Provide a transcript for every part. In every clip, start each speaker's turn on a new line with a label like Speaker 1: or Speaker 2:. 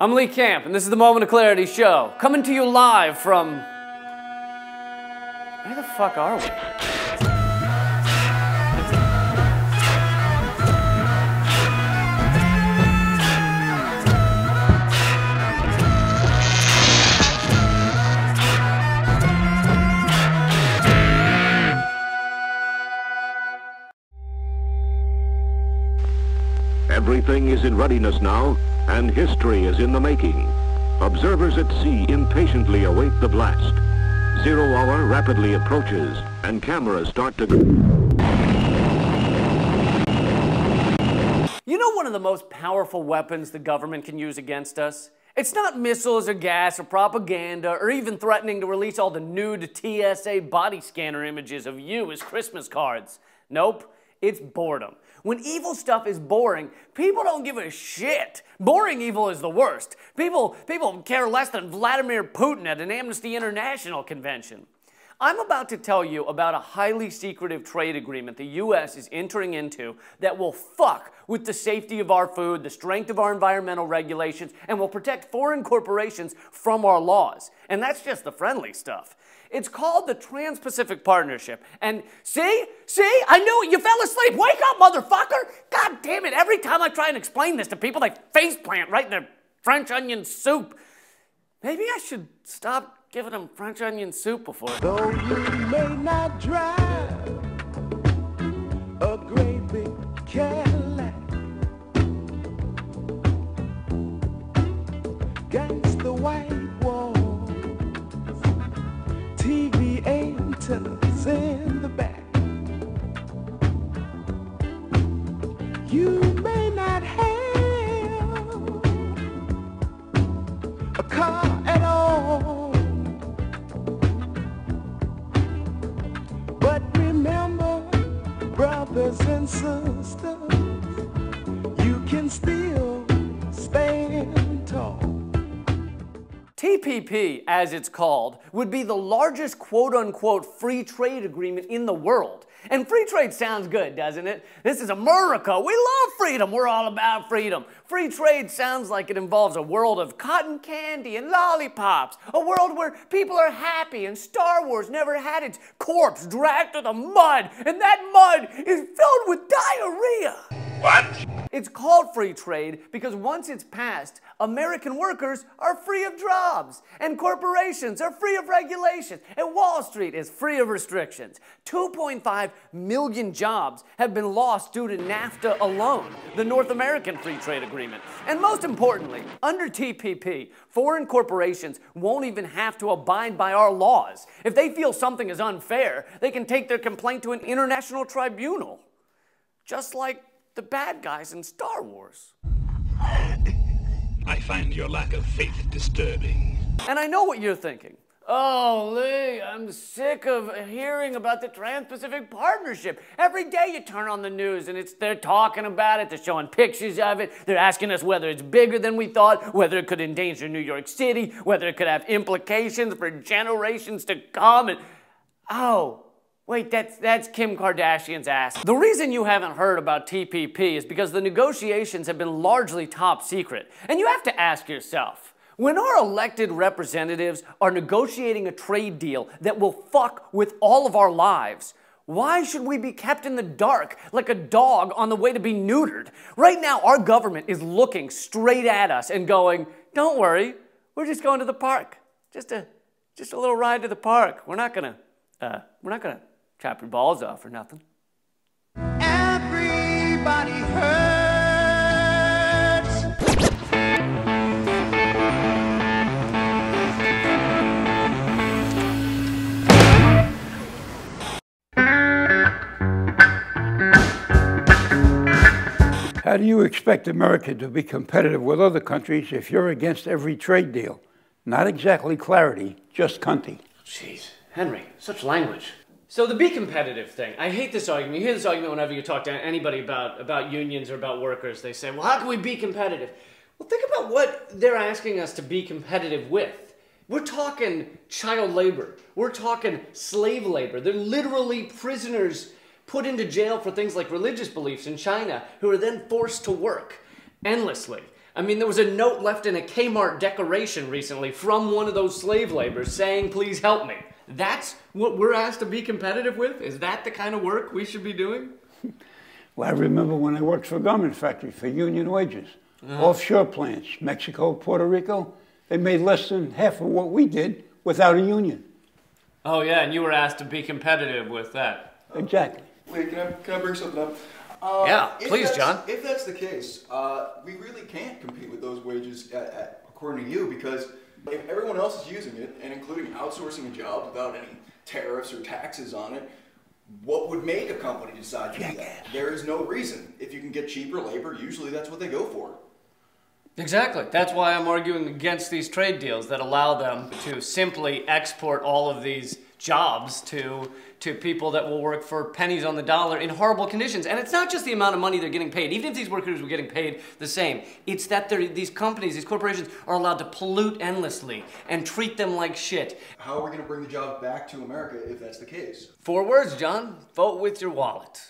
Speaker 1: I'm Lee Camp, and this is the Moment of Clarity show, coming to you live from... Where the fuck are we?
Speaker 2: Everything is in readiness now, and history is in the making. Observers at sea impatiently await the blast. 0 hour rapidly approaches, and cameras start to...
Speaker 1: You know one of the most powerful weapons the government can use against us? It's not missiles or gas or propaganda or even threatening to release all the nude TSA body scanner images of you as Christmas cards. Nope, it's boredom. When evil stuff is boring, people don't give a shit. Boring evil is the worst. People care less than Vladimir Putin at an Amnesty International convention. I'm about to tell you about a highly secretive trade agreement the U.S. is entering into that will fuck with the safety of our food, the strength of our environmental regulations, and will protect foreign corporations from our laws. And that's just the friendly stuff. It's called the Trans-Pacific Partnership. And see, I knew it. You fell asleep. Wake up, motherfucker. God damn it. Every time I try and explain this to people, they faceplant right in their French onion soup. Maybe I should stop giving them French onion soup before.
Speaker 3: Though you may not drive a great big Cadillac, against the white wall, TV antennas in the back. You may not have a car at all, but remember, brothers and sisters, you can still stand tall.
Speaker 1: TPP, as it's called, would be the largest quote-unquote free trade agreement in the world. And free trade sounds good, doesn't it? This is America. We love freedom. We're all about freedom. Free trade sounds like it involves a world of cotton candy and lollipops, a world where people are happy and Star Wars never had its corpse dragged to the mud, and that mud is filled with diarrhea.
Speaker 4: What?
Speaker 1: It's called free trade because once it's passed, American workers are free of jobs, and corporations are free of regulations, and Wall Street is free of restrictions. 2.5 million jobs have been lost due to NAFTA alone, the North American Free Trade Agreement. And most importantly, under TPP, foreign corporations won't even have to abide by our laws. If they feel something is unfair, they can take their complaint to an international tribunal. Just like the bad guys in Star Wars.
Speaker 4: I find your lack of faith disturbing.
Speaker 1: And I know what you're thinking. Oh, Lee, I'm sick of hearing about the Trans-Pacific Partnership. Every day you turn on the news and they're talking about it, they're showing pictures of it, they're asking us whether it's bigger than we thought, whether it could endanger New York City, whether it could have implications for generations to come, and oh, wait, that's Kim Kardashian's ass. The reason you haven't heard about TPP is because the negotiations have been largely top secret. And you have to ask yourself, when our elected representatives are negotiating a trade deal that will fuck with all of our lives, why should we be kept in the dark like a dog on the way to be neutered? Right now, our government is looking straight at us and going, don't worry, we're just going to the park. Just a little ride to the park. We're not gonna chop your balls off or nothing.
Speaker 3: Everybody hurts.
Speaker 5: How do you expect America to be competitive with other countries if you're against every trade deal? Not exactly clarity, just cunty.
Speaker 1: Jeez, Henry, such language. So the be competitive thing, I hate this argument. You hear this argument whenever you talk to anybody about unions or about workers. They say, well, how can we be competitive? Well, think about what they're asking us to be competitive with. We're talking child labor. We're talking slave labor. They're literally prisoners put into jail for things like religious beliefs in China who are then forced to work endlessly. I mean, there was a note left in a Kmart decoration recently from one of those slave laborers saying, please help me. That's what we're asked to be competitive with? Is that the kind of work we should be doing?
Speaker 5: Well, I remember when I worked for a garment factory for union wages. Offshore plants, Mexico, Puerto Rico, they made less than half of what we did without a union.
Speaker 1: Oh yeah, and you were asked to be competitive with that.
Speaker 5: Exactly.
Speaker 6: Wait, can I bring something up?
Speaker 1: Yeah, please, John.
Speaker 6: If that's the case, we really can't compete with those wages according to you, because if everyone else is using it, and including outsourcing a job without any tariffs or taxes on it, what would make a company decide to do that? There is no reason. If you can get cheaper labor, usually that's what they go for.
Speaker 1: Exactly. That's why I'm arguing against these trade deals that allow them to simply export all of these jobs to people that will work for pennies on the dollar in horrible conditions. And it's not just the amount of money they're getting paid. Even if these workers were getting paid the same, it's that these companies, these corporations are allowed to pollute endlessly and treat them like shit.
Speaker 6: How are we going to bring the jobs back to America if that's the case?
Speaker 1: 4 words, John. Vote with your wallet.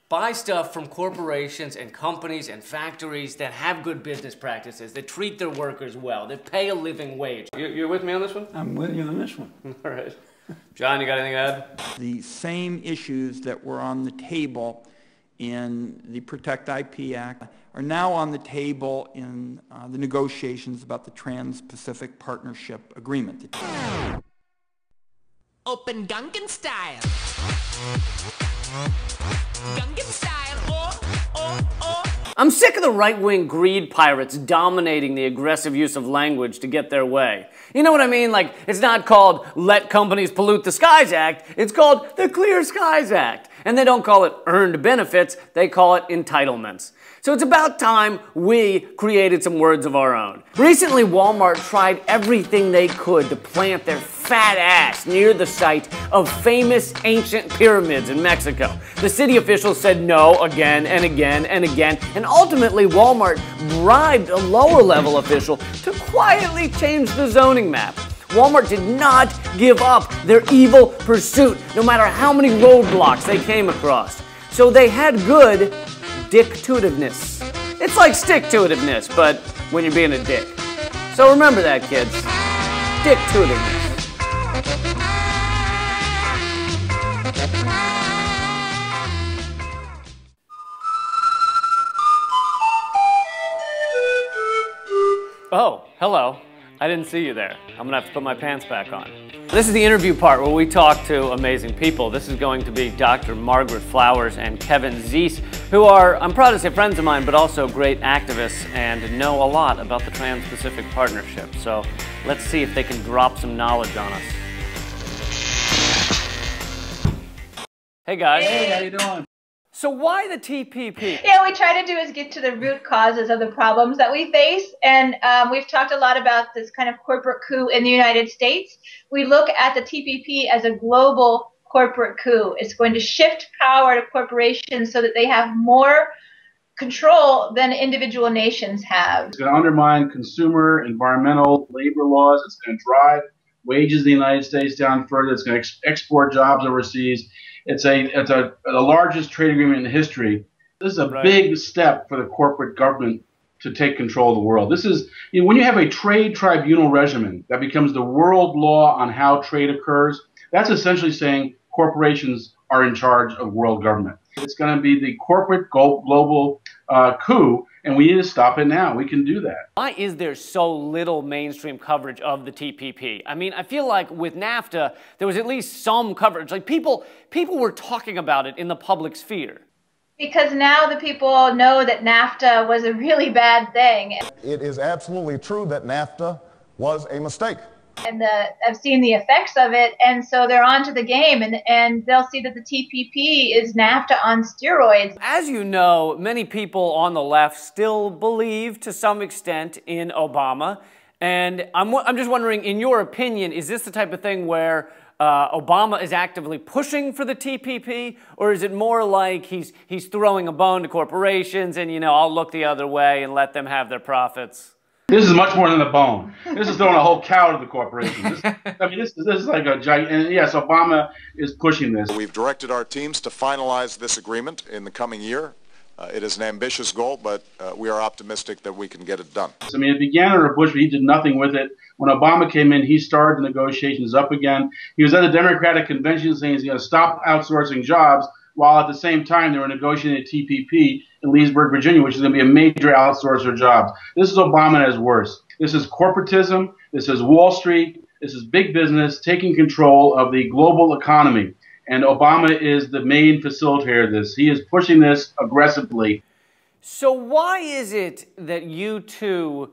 Speaker 1: Buy stuff from corporations and companies and factories that have good business practices, that treat their workers well, that pay a living wage. You're with me on this one?
Speaker 5: I'm with you on this one.
Speaker 1: All right. John, you got anything to add?
Speaker 7: The same issues that were on the table in the Protect IP Act are now on the table in the negotiations about the Trans-Pacific Partnership Agreement.
Speaker 8: Open Gungan style. Gungan style. Oh.
Speaker 1: I'm sick of the right-wing greed pirates dominating the aggressive use of language to get their way. You know what I mean? Like, it's not called Let Companies Pollute the Skies Act, it's called the Clear Skies Act. And they don't call it earned benefits, they call it entitlements. So it's about time we created some words of our own. Recently, Walmart tried everything they could to plant their fat ass near the site of famous ancient pyramids in Mexico. The city officials said no again and again and again, and ultimately Walmart bribed a lower level official to quietly change the zoning map. Walmart did not give up their evil pursuit, no matter how many roadblocks they came across. So they had good dick-to-itiveness. It's like stick-to-itiveness, but when you're being a dick. So remember that, kids. Dick-to-itiveness. Oh, hello. I didn't see you there. I'm gonna have to put my pants back on. This is the interview part where we talk to amazing people. This is going to be Dr. Margaret Flowers and Kevin Zeese, who are, I'm proud to say, friends of mine, but also great activists and know a lot about the Trans-Pacific Partnership. So let's see if they can drop some knowledge on us. Hey guys.
Speaker 5: Hey, how you doing?
Speaker 1: So why the TPP?
Speaker 9: Yeah, what we try to do is get to the root causes of the problems that we face. And we've talked a lot about this kind of corporate coup in the United States. We look at the TPP as a global corporate coup. It's going to shift power to corporations so that they have more control than individual nations have.
Speaker 10: It's going to undermine consumer, environmental, labor laws. It's going to drive wages in the United States down further. It's going to export jobs overseas. It's the largest trade agreement in history. This is a big step for the corporate government to take control of the world. This is, when you have a trade tribunal regimen that becomes the world law on how trade occurs, that's essentially saying corporations are in charge of world government. It's going to be the corporate global coup, and we need to stop it now. We can do that.
Speaker 1: Why is there so little mainstream coverage of the TPP? I mean, I feel like with NAFTA, there was at least some coverage. Like people were talking about it in the public sphere.
Speaker 9: Because now the people know that NAFTA was a really bad thing.
Speaker 11: It is absolutely true that NAFTA was a mistake.
Speaker 9: And I've seen the effects of it, and so they're on to the game, and they'll see that the TPP is NAFTA on steroids.
Speaker 1: As you know, many people on the left still believe to some extent in Obama, and I'm just wondering, in your opinion, is this the type of thing where Obama is actively pushing for the TPP, or is it more like he's throwing a bone to corporations and, I'll look the other way and let them have their profits?
Speaker 10: This is much more than a bone. This is throwing a whole cow to the corporation. This is like a giant. And yes, Obama is pushing this.
Speaker 11: We've directed our teams to finalize this agreement in the coming year. It is an ambitious goal, but we are optimistic that we can get it done.
Speaker 10: I mean, it began under Bush, but he did nothing with it. When Obama came in, he started the negotiations up again. He was at a Democratic convention saying he's going to stop outsourcing jobs, while at the same time they were negotiating a TPP in Leesburg, Virginia, which is going to be a major outsourcer of jobs. This is Obama at his worst. This is corporatism. This is Wall Street. This is big business taking control of the global economy. And Obama is the main facilitator of this. He is pushing this aggressively.
Speaker 1: So why is it that you two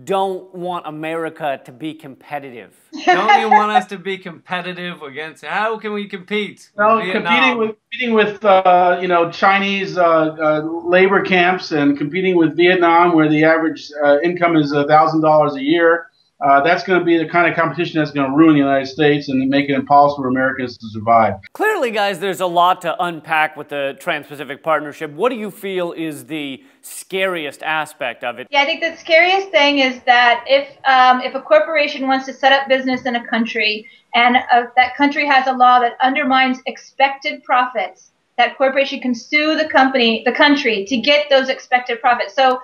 Speaker 1: don't want America to be competitive? Don't you want us to be competitive against? How can we compete?
Speaker 10: Well, competing with Chinese labor camps and competing with Vietnam, where the average income is $1,000 a year. That's going to be the kind of competition that's going to ruin the United States and make it impossible for Americans to survive.
Speaker 1: Clearly, guys, there's a lot to unpack with the Trans-Pacific Partnership. What do you feel is the scariest aspect of it?
Speaker 9: Yeah, I think the scariest thing is that if a corporation wants to set up business in a country and that country has a law that undermines expected profits, that corporation can sue the country to get those expected profits. So,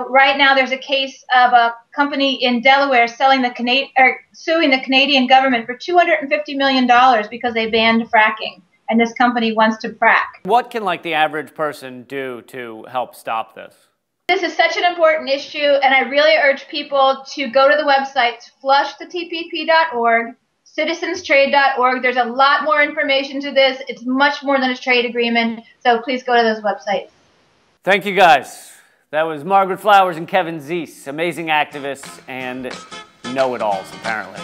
Speaker 9: right now there's a case of a company in Delaware suing the Canadian government for $250 million because they banned fracking, and this company wants to frack.
Speaker 1: What can, the average person do to help stop this?
Speaker 9: This is such an important issue, and I really urge people to go to the websites flushthetpp.org, citizenstrade.org. There's a lot more information to this. It's much more than a trade agreement, so please go to those websites.
Speaker 1: Thank you, guys. That was Margaret Flowers and Kevin Zeese, amazing activists and know-it-alls, apparently.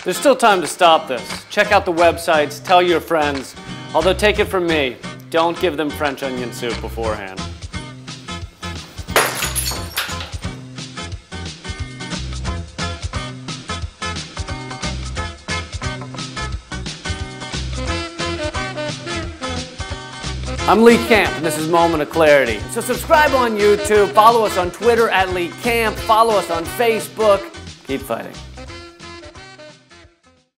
Speaker 1: There's still time to stop this. Check out the websites, tell your friends. Although, take it from me, don't give them French onion soup beforehand. I'm Lee Camp, and this is Moment of Clarity. So subscribe on YouTube, follow us on Twitter @LeeCamp, follow us on Facebook. Keep fighting.